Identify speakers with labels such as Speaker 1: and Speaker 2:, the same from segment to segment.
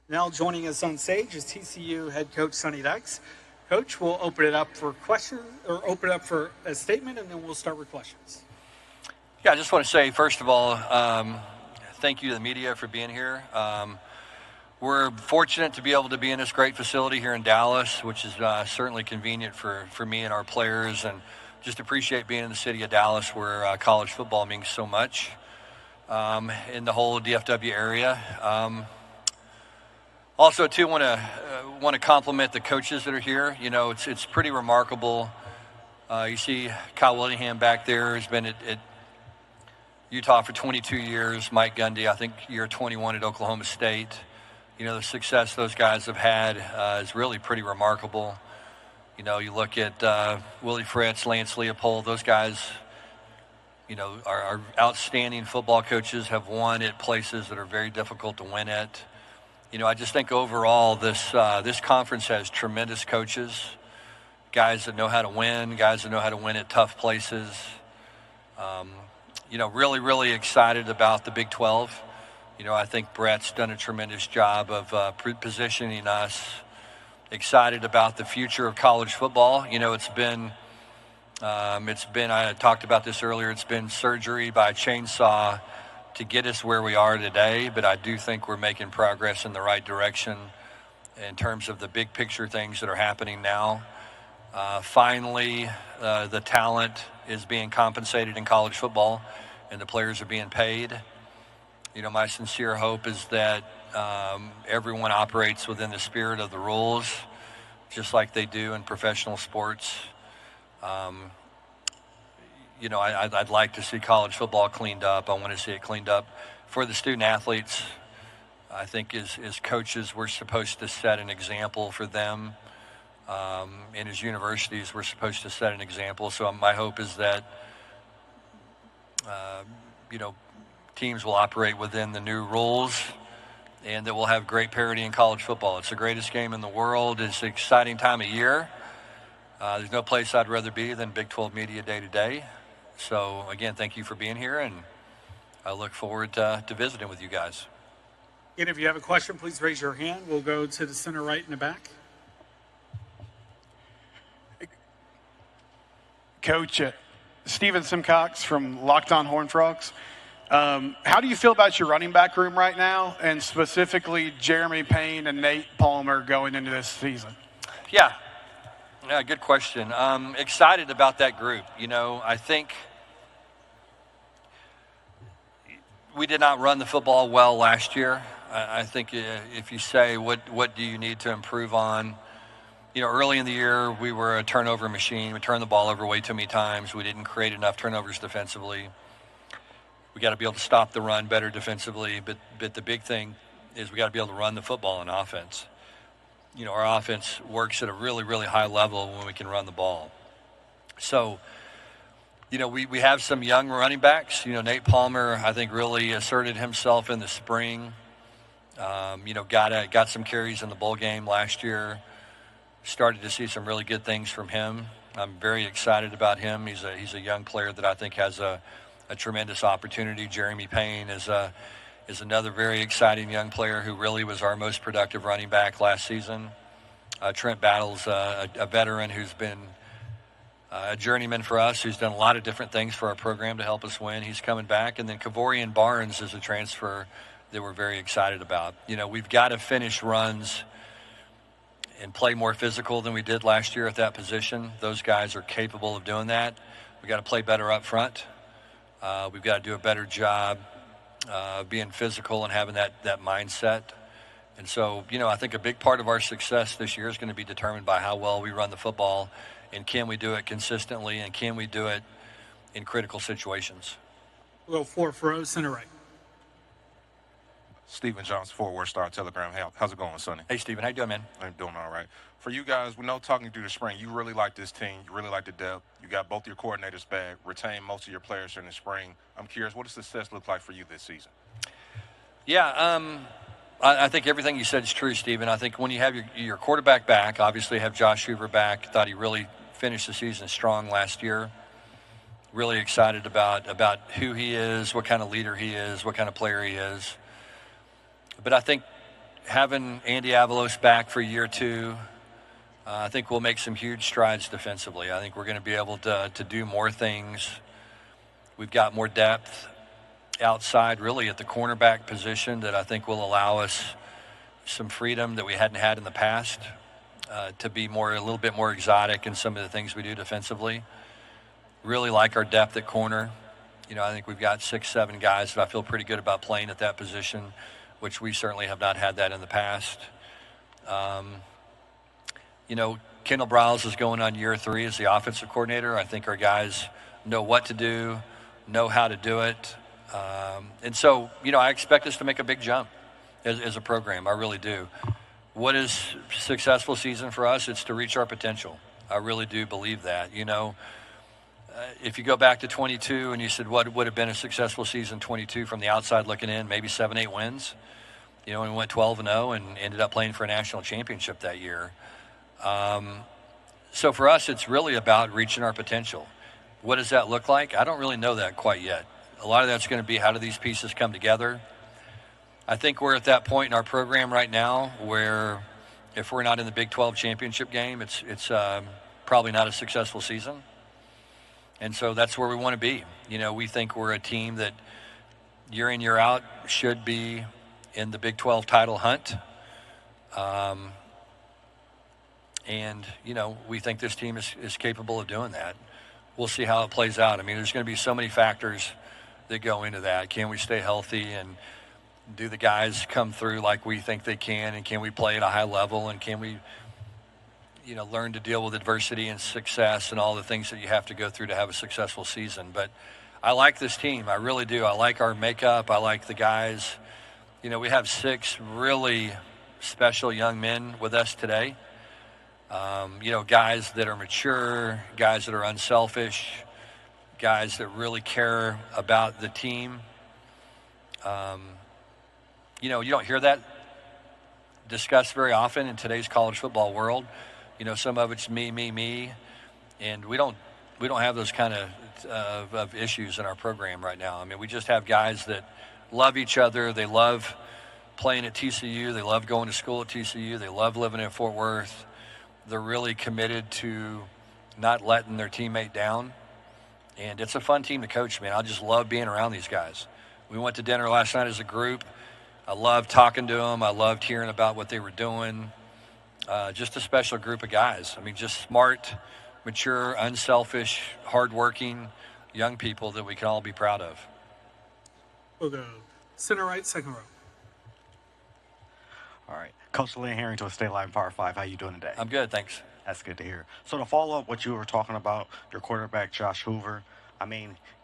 Speaker 1: Now joining us on stage is TCU head coach Sonny Dykes. Coach, we'll open it up for questions, or open it up for a statement, and then we'll start with questions.
Speaker 2: Yeah, I just want to say, first of all, thank you to the media for being here. We're fortunate to be able to be in this great facility here in Dallas, which is certainly convenient for me and our players, and just appreciate being in the city of Dallas where college football means so much in the whole DFW area. Also, too, want to compliment the coaches that are here. You know, it's pretty remarkable. You see Kyle Willingham back there, who's been at Utah for 22 years. Mike Gundy, I think year 21 at Oklahoma State. You know, the success those guys have had is really pretty remarkable. You know, you look at Willie Fritz, Lance Leopold, those guys, you know, are outstanding football coaches, have won at places that are very difficult to win at. You know, I just think overall this conference has tremendous coaches, guys that know how to win, guys that know how to win at tough places. You know, really, really excited about the Big 12. You know, I think Brett's done a tremendous job of positioning us. Excited about the future of college football. You know, it's been, I talked about this earlier, it's been surgery by chainsaw to get us where we are today, but I do think we're making progress in the right direction in terms of the big picture things that are happening now. Finally, the talent is being compensated in college football, and the players are being paid. You know, my sincere hope is that everyone operates within the spirit of the rules, just like they do in professional sports. You know, I'd like to see college football cleaned up. I want to see it cleaned up for the student athletes. I think as coaches, we're supposed to set an example for them. And as universities, we're supposed to set an example. So my hope is that, you know, teams will operate within the new rules and that we'll have great parity in college football. It's the greatest game in the world. It's an exciting time of year. There's no place I'd rather be than Big 12 Media Day to day. So, again, thank you for being here, and I look forward to visiting with you guys.
Speaker 1: And if you have a question, please raise your hand. We'll go to the center right in the back.
Speaker 3: Coach, Steven Simcox from Locked On Horned Frogs. How do you feel about your running back room right now, and specifically Jeremy Payne and Nate Palmer going into this season?
Speaker 2: Yeah, good question. Excited about that group. You know, I think we did not run the football well last year. I think if you say, what do you need to improve on? You know, early in the year, we were a turnover machine. We turned the ball over way too many times. We didn't create enough turnovers defensively. We got to be able to stop the run better defensively. But the big thing is we got to be able to run the football on offense. You know, our offense works at a really, really high level when we can run the ball. So, you know, we have some young running backs. You know, Nate Palmer, I think, really asserted himself in the spring. You know, got some carries in the bowl game last year. Started to see some really good things from him. I'm very excited about him. He's a young player that I think has a tremendous opportunity. Jeremy Payne is another very exciting young player who really was our most productive running back last season. Trent Battle's a veteran who's been a journeyman for us, who's done a lot of different things for our program to help us win. He's coming back. And then Kavorian Barnes is a transfer that we're very excited about. You know, we've got to finish runs and play more physical than we did last year at that position. Those guys are capable of doing that. We've got to play better up front. We've got to do a better job being physical and having that mindset. And so, you know, I think a big part of our success this year is going to be determined by how well we run the football, and can we do it consistently, and can we do it in critical situations.
Speaker 1: We'll go fourth row, center right.
Speaker 4: Stephen Jones, Fort Worth Star Telegram. How's it going, Sonny?
Speaker 2: Hey, Stephen. How you doing, man?
Speaker 4: I'm doing all right. For you guys, we know talking through the spring, you really like this team. You really like the depth. You got both your coordinators back, retained most of your players in the spring. I'm curious, what does success look like for you this season?
Speaker 2: Yeah, I think everything you said is true, Stephen. I think when you have your quarterback back, obviously have Josh Hoover back. Thought he really finished the season strong last year. Really excited about who he is, what kind of leader he is, what kind of player he is. But I think having Andy Avalos back for year 2, I think we'll make some huge strides defensively. I think we're going to be able to do more things. We've got more depth outside, really, at the cornerback position that I think will allow us some freedom that we hadn't had in the past, to be a little bit more exotic in some of the things we do defensively. Really like our depth at corner. I think we've got 6, 7 guys that I feel pretty good about playing at that position, which we certainly have not had that in the past. Kendall Briles is going on year 3 as the offensive coordinator. I think our guys know what to do, know how to do it. And so, I expect us to make a big jump as a program. I really do. What is a successful season for us? It's to reach our potential. I really do believe that. If you go back to 22 and you said what would have been a successful season 22 from the outside looking in, maybe 7, 8 wins. And we went 12-0 and ended up playing for a national championship that year. So for us, it's really about reaching our potential. What does that look like? I don't really know that quite yet. A lot of that's going to be how do these pieces come together. I think we're at that point in our program right now where if we're not in the Big 12 championship game, it's probably not a successful season. And so that's where we want to be. We think we're a team that year in, year out should be in the Big 12 title hunt. And we think this team is capable of doing that. We'll see how it plays out. There's going to be so many factors that go into that. Can we stay healthy, and do the guys come through like we think they can, and can we play at a high level, and can we learn to deal with adversity and success and all the things that you have to go through to have a successful season. But I like this team. I really do. I like our makeup. I like the guys. We have 6 really special young men with us today. Guys that are mature, guys that are unselfish, guys that really care about the team. You don't hear that discussed very often in today's college football world. Some of it's me, and we don't have those kind of issues in our program right now. We just have guys that love each other. They love playing at TCU. They love going to school at TCU. They love living in Fort Worth. They're really committed to not letting their teammate down. And it's a fun team to coach, man. I just love being around these guys. We went to dinner last night as a group. I loved talking to them. I loved hearing about what they were doing. Just a special group of guys. Just smart, mature, unselfish, hardworking young people that we can all be proud of.
Speaker 1: We'll go center right, second row.
Speaker 5: All right. Coach Lynn Harrington with State Line Power 5. How you doing today?
Speaker 2: I'm good, thanks.
Speaker 5: That's good to hear. So to follow up what you were talking about, your quarterback, Josh Hoover,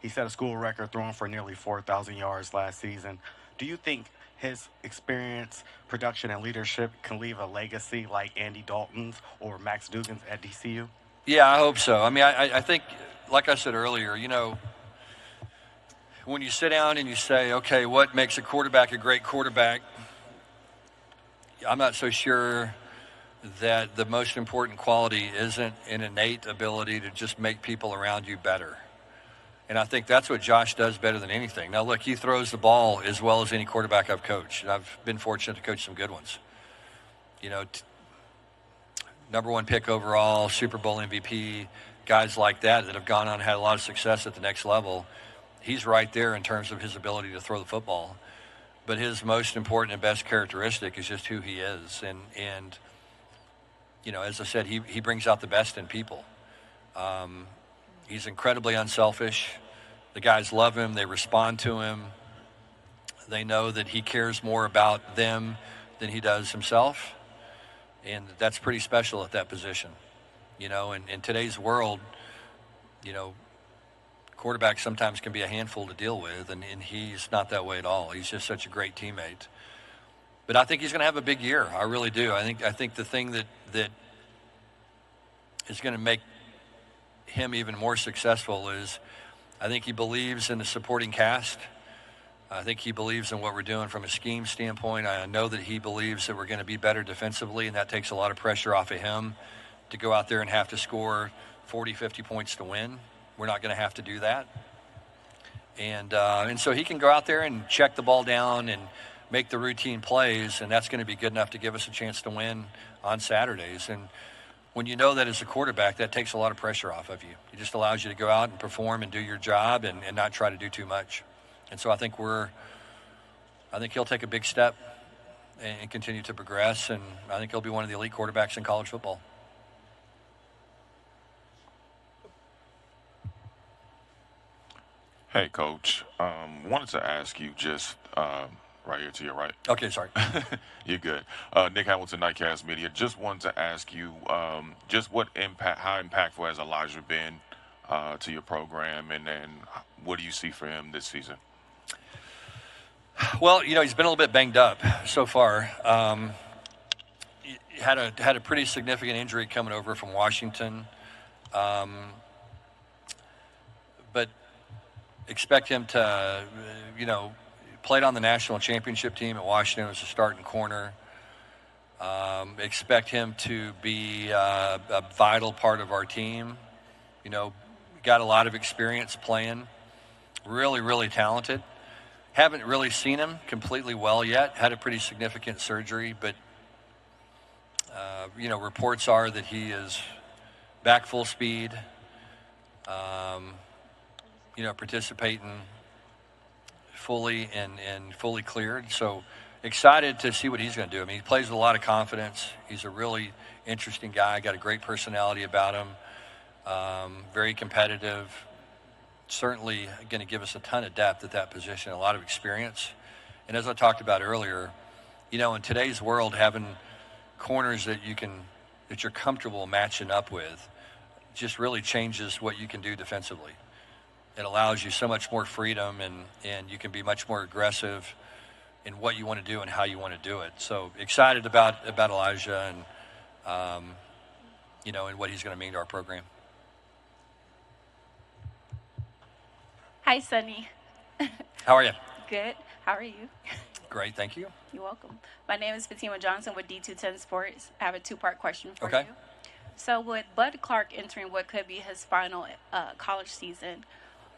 Speaker 5: he set a school record throwing for nearly 4,000 yards last season. Do you think his experience, production, and leadership can leave a legacy like Andy Dalton's or Max Duggan's at DCU?
Speaker 2: Yeah, I hope so. I think, like I said earlier, when you sit down and you say, okay, what makes a quarterback a great quarterback, I'm not so sure that the most important quality isn't an innate ability to just make people around you better. And I think that's what Josh does better than anything. Now, look, he throws the ball as well as any quarterback I've coached. And I've been fortunate to coach some good ones. Number 1 pick overall, Super Bowl MVP, guys like that have gone on and had a lot of success at the next level. He's right there in terms of his ability to throw the football. But his most important and best characteristic is just who he is. And as I said, he brings out the best in people. He's incredibly unselfish. The guys love him. They respond to him. They know that he cares more about them than he does himself. And that's pretty special at that position. In today's world, quarterbacks sometimes can be a handful to deal with, and he's not that way at all. He's just such a great teammate. But I think he's going to have a big year. I really do. I think the thing that is going to make him even more successful is I think he believes in the supporting cast. I think he believes in what we're doing from a scheme standpoint. I know that he believes that we're going to be better defensively, and that takes a lot of pressure off of him to go out there and have to score 40, 50 points to win. We're not going to have to do that. And so he can go out there and check the ball down and make the routine plays, and that's going to be good enough to give us a chance to win on Saturdays. And when you know that as a quarterback, that takes a lot of pressure off of you. It just allows you to go out and perform and do your job and not try to do too much. And so I think he'll take a big step and continue to progress, and I think he'll be one of the elite quarterbacks in college football.
Speaker 4: Hey, Coach. Wanted to ask you just right here to your right.
Speaker 2: Okay, sorry.
Speaker 4: You're good. Nick Hamilton, Nightcast Media. Just wanted to ask you just how impactful has Elijah been to your program, and then what do you see for him this season?
Speaker 2: Well, he's been a little bit banged up so far. He had a pretty significant injury coming over from Washington, but expect him to, played on the national championship team at Washington as a starting corner. Expect him to be a vital part of our team. Got a lot of experience playing. Really, really talented. Haven't really seen him completely well yet. Had a pretty significant surgery, but reports are that he is back full speed. Participating fully and fully cleared. So excited to see what he's going to do. I mean, he plays with a lot of confidence. He's a really interesting guy. Got a great personality about him. Very competitive. Certainly going to give us a ton of depth at that position, a lot of experience. And as I talked about earlier, in today's world, having corners that you're comfortable matching up with just really changes what you can do defensively. It allows you so much more freedom, and you can be much more aggressive in what you want to do and how you want to do it. So excited about Elijah and and what he's going to mean to our program.
Speaker 6: Hi, Sonny.
Speaker 2: How are you?
Speaker 6: Good. How are you?
Speaker 2: Great, thank you.
Speaker 6: You're welcome. My name is Fatima Johnson with D210 Sports. I have a two-part question for
Speaker 2: Okay.
Speaker 6: you. So with Bud Clark entering what could be his final college season,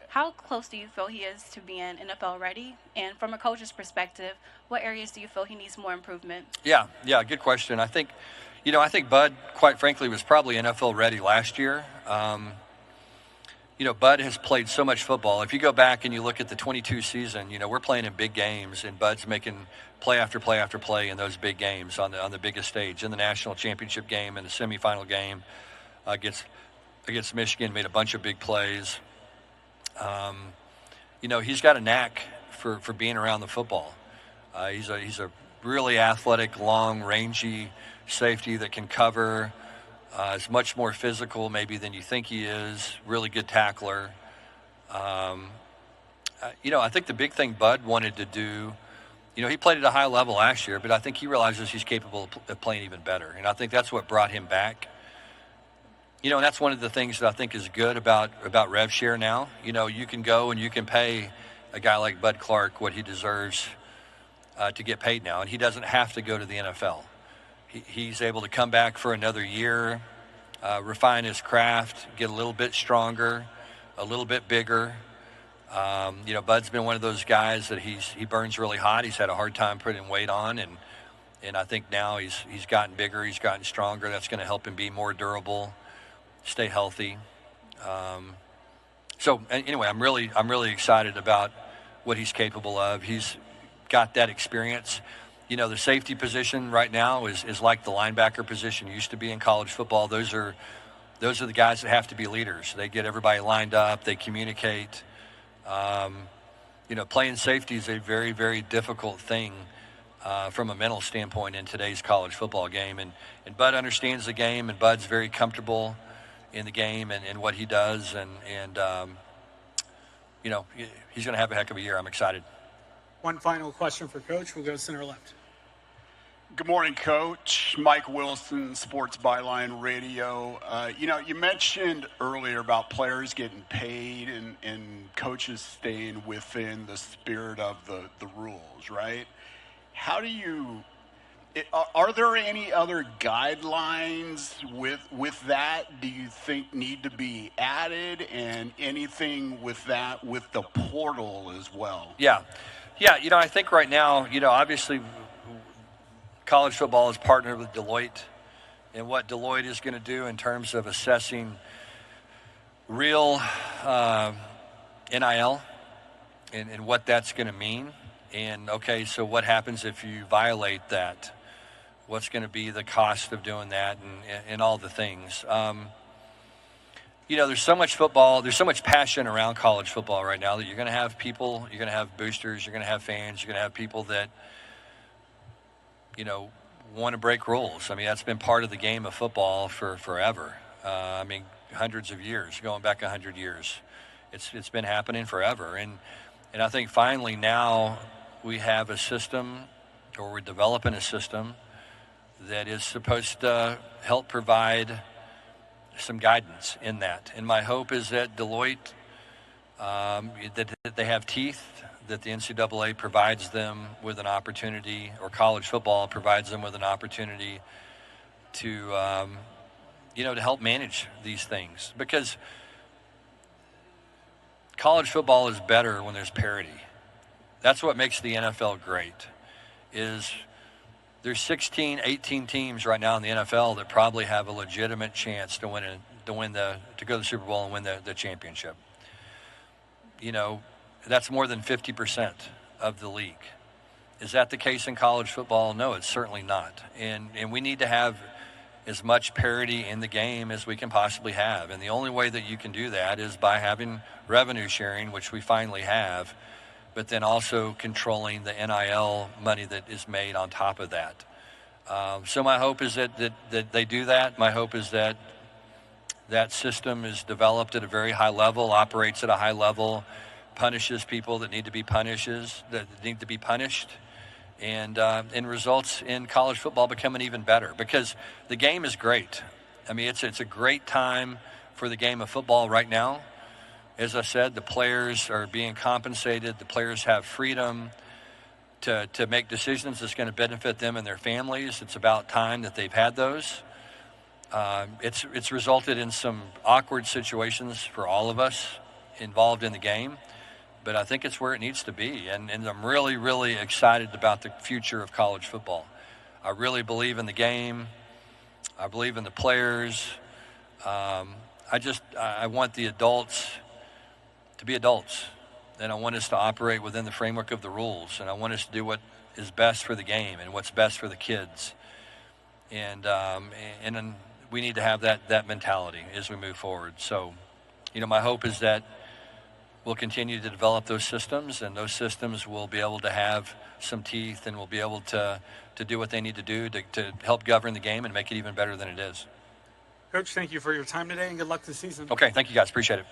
Speaker 6: how close do you feel he is to being NFL ready? And from a coach's perspective, what areas do you feel he needs more improvement?
Speaker 2: Yeah, good question. I think Bud, quite frankly, was probably NFL ready last year. Bud has played so much football. If you go back and you look at the 22 season, we're playing in big games, and Bud's making play after play after play in those big games on the biggest stage, in the national championship game, in the semifinal game against Michigan, made a bunch of big plays. He's got a knack for being around the football. He's a really athletic, long, rangy safety that can cover. Is much more physical maybe than you think he is. Really good tackler. I think the big thing Bud wanted to do, he played at a high level last year, but I think he realizes he's capable of playing even better. And I think that's what brought him back. And that's one of the things that I think is good about rev share now. You can go and you can pay a guy like Bud Clark what he deserves to get paid now, and he doesn't have to go to the NFL. He's able to come back for another year, refine his craft, get a little bit stronger, a little bit bigger. Bud's been one of those guys that he burns really hot. He's had a hard time putting weight on, and I think now he's gotten bigger, he's gotten stronger. That's going to help him be more durable, stay healthy. Anyway, I'm really excited about what he's capable of. He's got that experience. The safety position right now is like the linebacker position used to be in college football. Those are the guys that have to be leaders. They get everybody lined up. They communicate. Playing safety is a very, very difficult thing from a mental standpoint in today's college football game. And Bud understands the game, and Bud's very comfortable in the game and what he does. And he's going to have a heck of a year. I'm excited.
Speaker 1: One final question for Coach. We'll go center left.
Speaker 3: Good morning, Coach. Mike Wilson, Sports Byline Radio. You mentioned earlier about players getting paid and coaches staying within the spirit of the rules, right? Are there any other guidelines with that do you think need to be added, and anything with that with the portal as well?
Speaker 2: Yeah. Yeah, I think right now, obviously college football is partnered with Deloitte, and what Deloitte is going to do in terms of assessing real NIL and what that's going to mean. And okay, so what happens if you violate that? What's going to be the cost of doing that, and all the things? There's so much football, there's so much passion around college football right now that you're going to have people, you're going to have boosters, you're going to have fans, you're going to have people that, want to break rules. I mean, that's been part of the game of football for forever. Hundreds of years, going back 100 years. It's been happening forever. And I think finally now we have a system, or we're developing a system that is supposed to help provide some guidance in that. And my hope is that Deloitte, that they have teeth, that the NCAA provides them with an opportunity, or college football provides them with an opportunity to, to help manage these things. Because college football is better when there's parity. That's what makes the NFL great, is there's 16, 18 teams right now in the NFL that probably have a legitimate chance to go to the Super Bowl and win the championship. That's more than 50% of the league. Is that the case in college football? No, it's certainly not. And we need to have as much parity in the game as we can possibly have. And the only way that you can do that is by having revenue sharing, which we finally have, but then also controlling the NIL money that is made on top of that. So my hope is that they do that. My hope is that system is developed at a very high level, operates at a high level, punishes people that need to be punished, and results in college football becoming even better, because the game is great. I mean, it's a great time for the game of football right now. As I said, the players are being compensated. The players have freedom to make decisions that's going to benefit them and their families. It's about time that they've had those. It's resulted in some awkward situations for all of us involved in the game, but I think it's where it needs to be. And I'm really, really excited about the future of college football. I really believe in the game. I believe in the players. I want the adults to be adults, and I want us to operate within the framework of the rules, and I want us to do what is best for the game and what's best for the kids. And then we need to have that mentality as we move forward. So, my hope is that we'll continue to develop those systems, and those systems will be able to have some teeth, and will be able to do what they need to do to help govern the game and make it even better than it is.
Speaker 1: Coach, thank you for your time today, and good luck this season.
Speaker 2: Okay, thank you guys. Appreciate it.